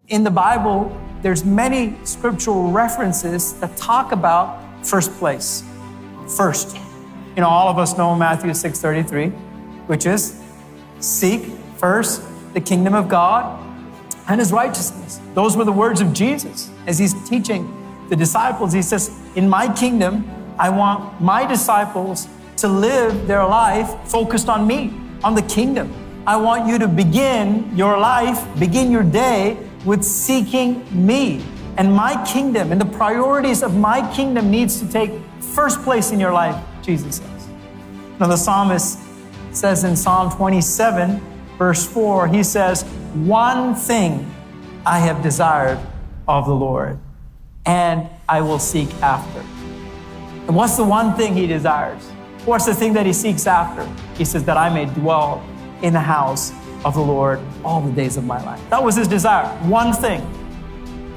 In the Bible, there's many scriptural references that talk about first place. First. All of us know Matthew 6:33, which is seek first the kingdom of God and his righteousness. Those were the words of Jesus as he's teaching the disciples. He says, in my kingdom, I want my disciples to live their life focused on me, on the kingdom. I want you to begin your life, begin your day with seeking me and my kingdom, and the priorities of my kingdom needs to take first place in your life, Jesus says. Now the psalmist says in Psalm 27, verse 4, he says, one thing I have desired of the Lord, and I will seek after. And what's the one thing he desires? What's the thing that he seeks after? He says that I may dwell in the house of the Lord all the days of my life. That was his desire, one thing.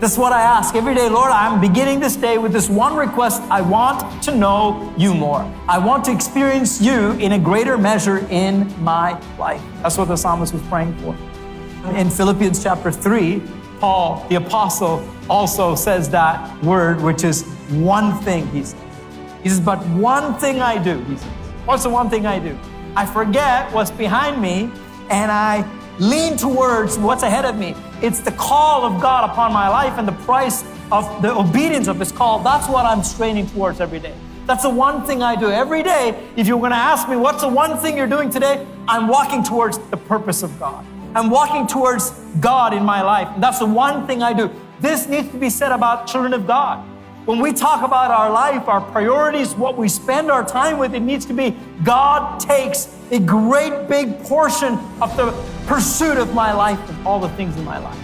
This is what I ask every day. Lord, I'm beginning this day with this one request. I want to know you more. I want to experience you in a greater measure in my life. That's what the psalmist was praying for. In Philippians chapter 3, Paul, the apostle, also says that word, which is one thing, he says. He says, but one thing I do, he says. What's the one thing I do? I forget what's behind me and I lean towards what's ahead of me. It's the call of God upon my life and the price of the obedience of his call. That's what I'm straining towards every day. That's the one thing I do every day. If you're going to ask me, what's the one thing you're doing today? I'm walking towards the purpose of God. I'm walking towards God in my life. And that's the one thing I do. This needs to be said about children of God. When we talk about our life, our priorities, what we spend our time with, it needs to be God takes a great big portion of the pursuit of my life and all the things in my life.